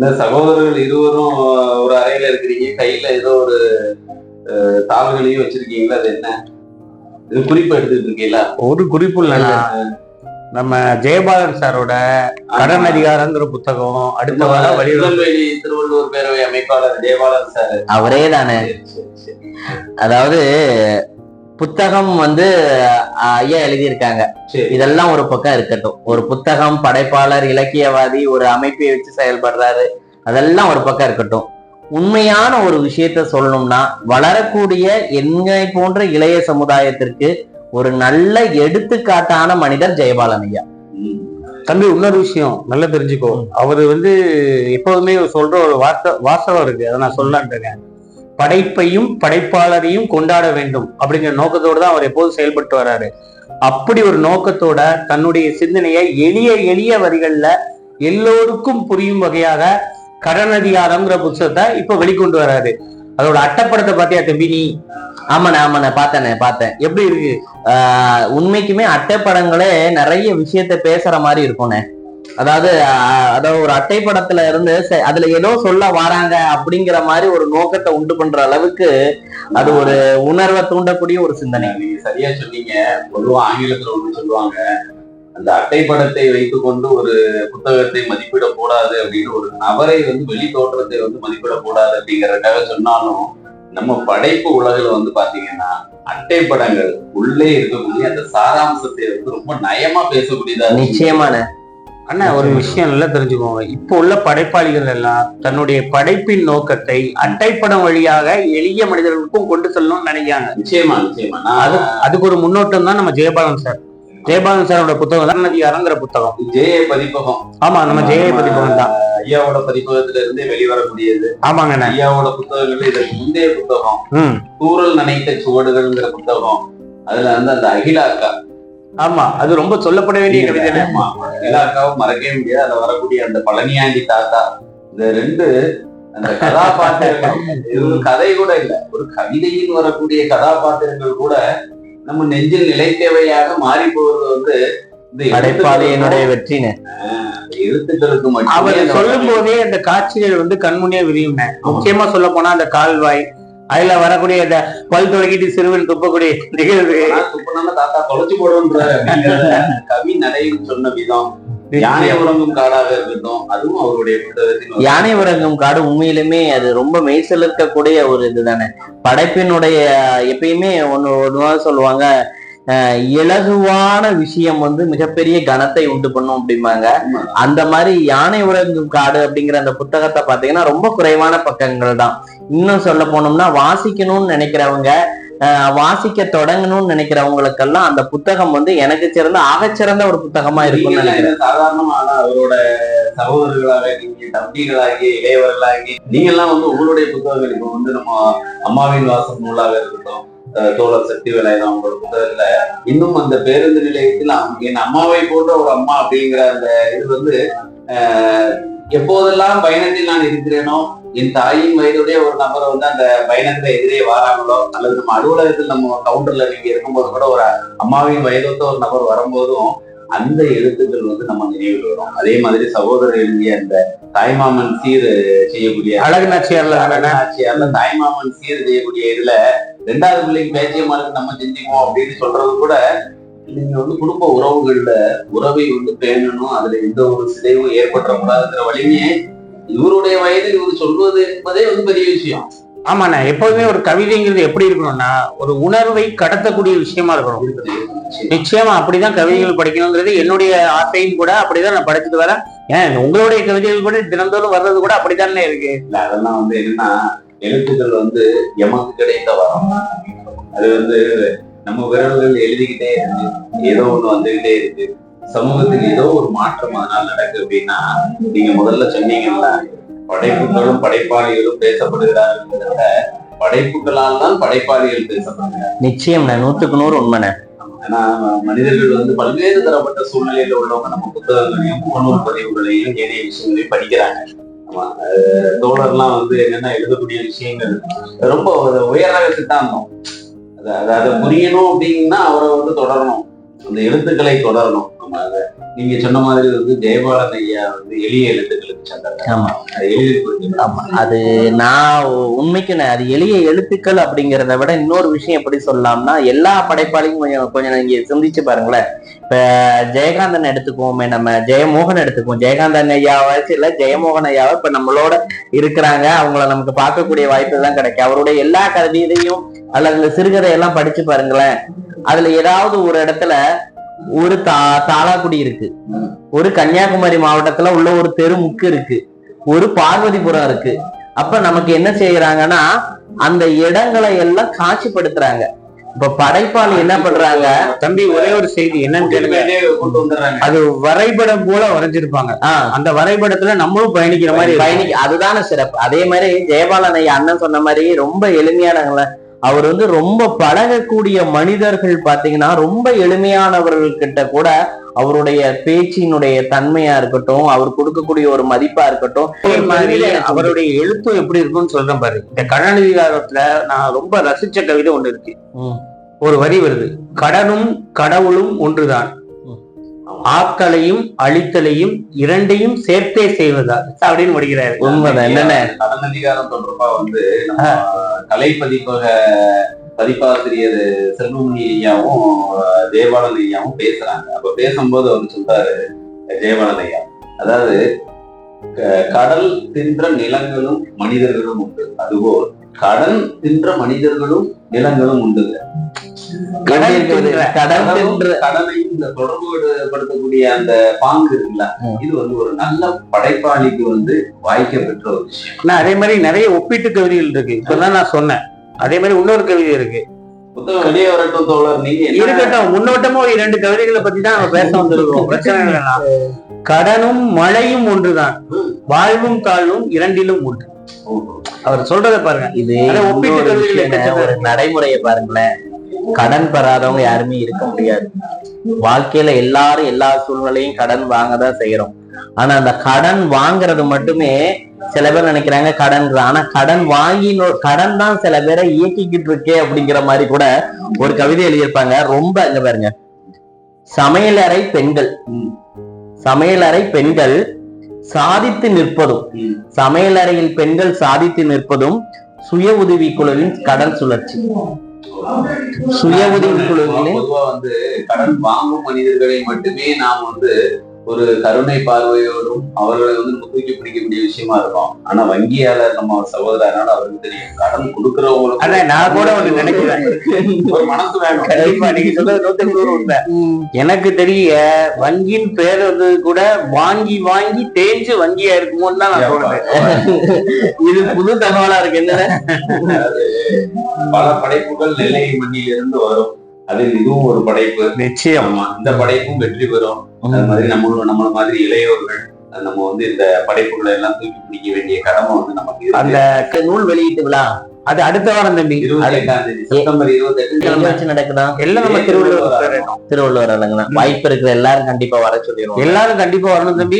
இந்த சகோதரர்கள் இருவரும் ஒரு அறையில இருக்கிறீங்க, கையில ஏதோ ஒரு தாள்களையும் வச்சிருக்கீங்களா? அது என்ன இது குறிப்பு எடுத்துட்டு இருக்கீங்களா? ஒரு குறிப்பு இல்லைன்னா நம்ம ஜெயபாலன் சாரோட கடன் அதிகாரங்கிற புத்தகம் அடுத்த வாரம் திருநெல்வேலி திருவள்ளுவர் பேரவை அமைப்பாளர் ஜெயபாலன் சார் அவரே தானே. அதாவது புத்தகம் ஐயா எழுதியிருக்காங்க. இதெல்லாம் ஒரு பக்கம் இருக்கட்டும். ஒரு புத்தகம், படைப்பாளர், இலக்கியவாதி, ஒரு அமைப்பை வச்சு செயல்படுறாரு, அதெல்லாம் ஒரு பக்கம் இருக்கட்டும். உண்மையான ஒரு விஷயத்த சொல்லணும்னா வளரக்கூடிய என்னை போன்ற இளைய சமுதாயத்திற்கு ஒரு நல்ல எடுத்துக்காட்டான மனிதர் ஜெயபாலன் ஐயா. தம்பி, இன்னொரு விஷயம் நல்லா தெரிஞ்சுக்கோ. அவரு எப்போதுமே சொல்ற ஒரு வாசகம் இருக்கு, அதை நான் சொல்லலான் இருக்கேன். படைப்பையும் படைப்பாளரையும் கொண்டாட வேண்டும் அப்படிங்கிற நோக்கத்தோடு தான் அவர் எப்போதும் செயல்பட்டு வர்றாரு. அப்படி ஒரு நோக்கத்தோட தன்னுடைய சிந்தனையை எளிய எளிய வரிகள்ல எல்லோருக்கும் புரியும் வகையாக கடன் அதிகாரம்ங்கிற புத்தகத்தை இப்ப வெளிக்கொண்டு வராரு. அதோட அட்டைப்படத்தை பார்த்தியா தம்பி நீ? ஆமாண்ணே பார்த்தேன். எப்படி இருக்கு? உண்மைக்குமே அட்டைப்படங்களே நிறைய விஷயத்த பேசுற மாதிரி இருக்கும்ண்ணே. அதாவது ஒரு அட்டைப்படத்துல இருந்து அதுல ஏதோ சொல்ல வராங்க அப்படிங்கிற மாதிரி ஒரு நோக்கத்தை உண்டு பண்ற அளவுக்கு அது ஒரு உணர்வை தூண்டக்கூடிய ஒரு சிந்தனை. நீங்க சரியா சொன்னீங்க. பொதுவா ஆங்கிலத்துல ஒண்ணு சொல்லுவாங்க, அந்த அட்டைப்படத்தை வைத்துக் கொண்டு ஒரு புத்தகத்தை மதிப்பிடக்கூடாது அப்படின்னு, ஒரு நபரை வெளி தோற்றத்தை மதிப்பிடக்கூடாது அப்படிங்கறதுக்காக சொன்னாலும், நம்ம படைப்பு உலகில் பாத்தீங்கன்னா அட்டைப்படங்கள் உள்ளே இருக்கக்கூடிய அந்த சாராம்சத்தை ரொம்ப நயமா பேசக்கூடியதா. நிச்சயமான அண்ணா, ஒரு விஷயம் நல்லா தெரிஞ்சுக்கோங்க. இப்போ உள்ள படைப்பாளிகள் எல்லாம் தன்னுடைய படைப்பின் நோக்கத்தை அட்டைப்படம் வழியாக எளிய மனிதர்களுக்கும் கொண்டு செல்லணும்னு நினைக்கிறாங்க. நிச்சயமா அதுக்கு ஒரு முன்னோட்டம் தான் நம்ம ஜெயபாலன் சாரோட புத்தகம் தான் அதிகாரங்கிற புத்தகம். ஜெய பதிப்பகம். ஆமா, நம்ம ஜெய பதிப்பகம் தான் ஐயாவோட பதிப்பகத்துல இருந்தே வெளிவரக்கூடியது. ஆமாங்க. ஐயாவோட புத்தகங்கள் இதற்கு முந்தைய புத்தகம் தூரல் நனைத்த சுவடுகள்ங்கிற புத்தகம். அதுல அந்த அகிலா அக்கா, ஆமா, அது ரொம்ப சொல்லப்பட வேண்டிய கவிதை. அகிலா அக்காவும் மறக்கவே முடியாது. அதுல வரக்கூடிய அந்த பழனியாண்டி தாத்தா, இந்த ரெண்டு அந்த கதாபாத்திரங்கள், இது ஒரு கதை கூட இல்ல, ஒரு கவிதையில் வரக்கூடிய கதாபாத்திரங்கள் கூட நம்ம நெஞ்சில் நிலைத்தவையாக மாறி போவது படைப்பாளியினுடைய வெற்றின்னு எழுத்துக்களுக்கு மட்டும். அவர் சொல்லும் போதே அந்த காட்சிகள் கண்முன்னே விரியும். முக்கியமா சொல்ல போனா அந்த கால்வாய், அதுல வரக்கூடிய இந்த பல் தொலைக்கிட்டு சிறுவன் துப்பக்கூடிய நிகழ்வு, தாத்தா தொலைச்சு போடுன்றாரு கவி நடையில் சொன்ன விதம், யானை உறங்கும் காடாக இருக்கட்டும், அதுவும் அவருடைய புத்தகத்தில். யானை உறங்கும் காடு உண்மையிலுமே அது ரொம்ப மெய்சல் இருக்கக்கூடிய ஒரு இதுதானே. படைப்பினுடைய எப்பயுமே ஒண்ணு சொல்லுவாங்க, இலகுவான விஷயம் மிகப்பெரிய கனத்தை உண்டு பண்ணும் அப்படிம்பாங்க. அந்த மாதிரி யானை உறங்கும் காடு அப்படிங்கிற அந்த புத்தகத்தை பாத்தீங்கன்னா ரொம்ப குறைவான பக்கங்கள் தான். இன்னும் சொல்ல போனோம்னா வாசிக்கணும்னு நினைக்கிறவங்க, வாசிக்க தொடங்கணும்னு நினைக்கிறவங்களுக்கெல்லாம் அந்த புத்தகம் எனக்கு ஆகச்சிறந்த ஒரு புத்தகமா இருக்கும்னு நினைக்கிறேன். சாதாரணமா அவரோட சகோதரர்களாக, நீங்க தம்பிகளாகி, இளையவர்களாகி, நீங்க எல்லாம் உங்களுடைய புத்தகங்கள் இப்போ நம்ம அம்மாவின் வாசம் நூலாக இருக்கட்டும், தோழர் சக்தி வேலாயுதம் அவங்களோட புத்தகத்துல இன்னும் அந்த பேருந்து நிலையத்தில் என் அம்மாவை போன்ற ஒரு அம்மா அப்படிங்கிற அந்த இது எப்போதெல்லாம் பயணத்தில் நான் இருக்கிறேனோ, என் தாயின் வயதுடைய ஒரு நபரை அந்த பயணத்துல எதிரே வராங்களோ, அல்லது நம்ம அலுவலகத்தில் நம்ம கவுண்டர்ல நீங்க இருக்கும்போது கூட ஒரு அம்மாவின் வயதொத்த ஒரு நபர் வரும்போதும் அந்த எழுத்துக்கள் நம்ம நினைவில் வரும். அதே மாதிரி சகோதரர் எழுதிய அந்த தாய்மாமன் சீர் செய்யக்கூடிய அழகு நாச்சியார்ல தாய்மாமன் சீர் செய்யக்கூடிய இதுல 2வது பிள்ளைக்கு பேச்சியமானுக்கு நம்ம செஞ்சுக்குவோம் அப்படின்னு சொல்றது கூட, நீங்க குடும்ப உறவுகள்ல உறவை பேணணும், அதுல எந்த ஒரு சிதைவும் ஏற்படக்கூடாதுங்கிற வலிமையை இவருடைய வயதில் இவர் சொல்வது என்பதே பெரிய விஷயம். ஆமாண்ணா, எப்போதுமே ஒரு கவிதைங்கிறது எப்படி இருக்கணும்னா ஒரு உணர்வை கடத்தக்கூடிய விஷயமா இருக்கணும். நிச்சயமா அப்படிதான் கவிதைகள் படிக்கணுங்கிறது என்னுடைய ஆசையும் கூட. அப்படிதான் நான் படிச்சுட்டு வரேன். ஏன் உங்களுடைய கவிதைகள் கூட தினந்தோறும் வர்றது கூட அப்படித்தானே இருக்கு. அதெல்லாம் என்னன்னா, எழுத்துக்கள் எமக்கு கிடைத்த வரம். அது நம்ம விரல்கள் எழுதிக்கிட்டே இருக்கு, ஏதோ ஒண்ணு வந்துகிட்டே இருக்கு. சமூகத்துக்கு ஏதோ ஒரு மாற்றம் அதனால நடக்கு அப்படின்னா, நீங்க முதல்ல சொன்னீங்கல்ல, படைப்புகளும் படைப்பாளிகளும் பேசப்படுகிறார்கள், படைப்புகளால் தான் படைப்பாளிகள் பேசப்படுகிறார். நிச்சயம் 100க்கு 100 உண்மைண்ணே. ஏன்னா மனிதர்கள் பல்வேறு தரப்பட்ட சூழ்நிலையில உள்ளவங்க நம்ம புத்தகங்களையும் முகநூல் பதிவுகளையும் ஏனைய விஷயங்களையும் படிக்கிறாங்க. ஆமா, தோழர்லாம் என்னன்னா எழுதக்கூடிய விஷயங்கள் ரொம்ப உயர்ரக சித்தாந்தம். அதை புரியணும் அப்படின்னா அவரை தொடரணும். அந்த எழுத்துக்களை தொடரணும். நம்ம நீங்க சொன்ன மாதிரி வந்து ஜெயபாலன் ஐயா வந்து எளிய எழுத்துக்களுக்கு சொன்னாங்க. ஆமா, எளிதில் புரிஞ்சுக்கலாம். ஆமா. அது நான் உண்மைக்கு அது எளிய எழுத்துக்கள் அப்படிங்கிறத விட இன்னொரு விஷயம் எப்படி சொல்லலாம்னா, எல்லா படைப்பாளையும் கொஞ்சம் நீங்க சிந்திச்சு பாருங்களேன். இப்ப ஜெயகாந்தன் எடுத்துக்குவோமே, நம்ம ஜெயமோகன் எடுத்துக்குவோம். ஜெயகாந்தன் ஐயாவாச்சும் இல்ல, ஜெயமோகன் ஐயாவை இப்ப நம்மளோட இருக்கிறாங்க. அவங்கள நமக்கு பார்க்கக்கூடிய வாய்ப்பு தான் கிடைக்கும். அவருடைய எல்லா கவிதையும் அல்லது இந்த சிறுகதையெல்லாம் படிச்சு பாருங்களேன். அதுல ஏதாவது ஒரு இடத்துல ஒரு தாளாக்குடி இருக்கு, ஒரு கன்னியாகுமரி மாவட்டத்துல உள்ள ஒரு தெருமுக்கு இருக்கு, ஒரு பார்வதிபுரம் இருக்கு. அப்ப நமக்கு என்ன செய்யறாங்கன்னா, அந்த இடங்களை எல்லாம் காட்சிப்படுத்துறாங்க. இப்ப படைப்பாளி என்ன பண்றாங்க, தம்பி ஒரே ஒரு செய்தி என்னன்னு கேளுங்க. அது வரைபடம் போல வரைஞ்சிருப்பாங்க. அந்த வரைபடத்துல நம்மளும் பயணிக்கிற மாதிரி அதுதான சிறப்பு. அதே மாதிரி ஜெயபாலன் ஐயா அண்ணன் சொன்ன மாதிரி ரொம்ப எளிமையானவங்கள, அவர் வந்து ரொம்ப பழகக்கூடிய மனிதர்கள் பாத்தீங்கன்னா ரொம்ப எளிமையானவர்கள்கிட்ட கூட அவருடைய பேச்சினுடைய தன்மையா இருக்கட்டும், அவர் கொடுக்கக்கூடிய ஒரு மதிப்பா இருக்கட்டும், அவருடைய எழுத்தும் எப்படி இருக்கும்னு சொல்றேன் பாரு. இந்த கடனதிகாரத்துல நான் ரொம்ப ரசிச்ச கவிதை ஒண்ணு இருக்கு. ஒரு வரி வருது, கடனும் கடவுளும் ஒன்றுதான், ஆக்களையும் அழித்தலையும் இரண்டையும் சேர்த்தே செய்வதா அப்படின்னு முடிக்கிறாரு. உண்மைதான். என்னென்ன கடனதிகாரம் தொடர்பா வந்து கலை பதிப்பாசிரியர் செல்வமணி ஐயாவும் ஜெயபாலன் ஐயாவும் பேசுறாங்க. அப்ப பேசும்போது அவர் சொல்றாரு, ஜெயபாலன் ஐயா, அதாவது கடல் தின்ற நிலங்களும் மனிதர்களும் உண்டு, அதுபோல் கடன் தின்ற மனிதர்களும் நிலங்களும் உண்டு. கடனையும் இந்த தொடர்பு படுத்தக்கூடிய அந்த பாங்கு இருக்குல்ல, இது வந்து ஒரு நல்ல படைப்பாளிக்கு வந்து வாய்க்க பெற்ற ஒரு விஷயம். அதே மாதிரி நிறைய ஒப்பீட்டு கவிதைகள் இருக்கு. இப்பதான் நான் சொன்னேன். அதே மாதிரி இன்னொரு கவிதை இருக்கு, புத்தகம் வெளியே வரட்டும் தோழர். நீங்க இருக்கட்டும், முன்னோட்டமா ஒரு 2 கவிதைகளை பத்தி தான் நம்ம பேச வந்திருக்கோம். பிரச்சனை இல்லைன்னா, கடனும் மழையும் ஒன்றுதான், வாழ்வும் தாழ்வும் இரண்டிலும் உண்டு. அவர் சொல்றத பாருங்க. இது ஒப்பீட்டு கவிதைகள் ஒரு நடைமுறையை பாருங்களேன். கடன் பெறாதவங்க யாருமே இருக்க முடியாது. வாழ்க்கையில எல்லாரும் எல்லா சூழ்நிலையும் கடன் வாங்கதான் செய்யறோம். ஆனா அந்த கடன் வாங்குறது மட்டுமே சில பேர் நினைக்கிறாங்க கடன். ஆனா கடன் தான் சில பேரை இயக்கிக்கிட்டு இருக்கே அப்படிங்கிற மாதிரி கூட ஒரு கவிதை எழுதியிருப்பாங்க. ரொம்ப இங்க பாருங்க, சமையலறை பெண்கள் சாதித்து நிற்பதும், சமையலறையில் பெண்கள் சாதித்து நிற்பதும் சுய உதவி குழுவின் கடன் சுழற்சி. சுய உதவி குழுவின் பொதுவா வந்து கடன் வாங்கும் மனிதர்களை மட்டுமே நாம் வந்து ஒரு கருணை பார்வையோடும் அவர்களை வந்து நம்ம தூக்கி பிடிக்கக்கூடிய விஷயமா இருக்கும். ஆனா வங்கியாளர் நம்ம சகோதரனால அவருக்கு தெரியும், கடன் கொடுக்கறவங்களுக்கு நான் கூட ஒண்ணு நினைக்கிறேன், ஒரு மனசு வேணும். நீங்க சொல்றது 100% உண்மை. எனக்கு தெரிய வங்கியின் பேர் வந்து கூட வாங்கி வாங்கி தேஞ்சு வங்கியா இருக்குமோன்னு தான் நான் சொல்றேன். இது புது தகவலா இருக்கு. என்ன பல படைப்புகள் நெல்லை மண்ணிலிருந்து வரும், அதில் இதுவும் ஒரு படைப்பு. நிச்சயமா இந்த படைப்பும் வெற்றி பெறும். அது மாதிரி நம்மள மாதிரி இளையோர்கள் நம்ம வந்து இந்த படைப்புகளை எல்லாம் தூக்கி பிடிக்க வேண்டிய கடமை வந்து நமக்கு. அந்த நூல் வெளியீட்டு விழா அது அடுத்த வாரம் தம்பி, 28ஆம் தேதி செப்டம்பர் 28 நடக்குதா? எல்லாம் நம்ம திருவள்ளுவர் இல்லைங்களா? வாய்ப்பு இருக்கிற எல்லாரும் கண்டிப்பா வர சொல்லிடுவோம். எல்லாரும் கண்டிப்பா வரணும் தம்பி.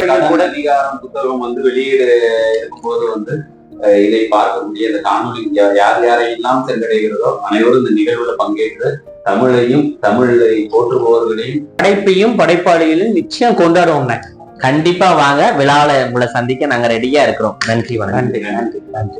அதிகாரம் புத்தகம் வந்து வெளியீடு இருக்கும்போது வந்து இதை பார்க்கக்கூடிய இந்த காணொலி யார் யாரையெல்லாம் சென்றடைகிறதோ அனைவரும் இந்த நிகழ்வுல பங்கேற்று தமிழையும் தமிழை போற்றுபவர்களையும் படைப்பையும் படைப்பாளிகளையும் நிச்சயம் கொண்டாடுவோம். கண்டிப்பா வாங்க, விழாவில உங்களை சந்திக்க நாங்க ரெடியா இருக்கிறோம். நன்றி, வணக்கம். நன்றி.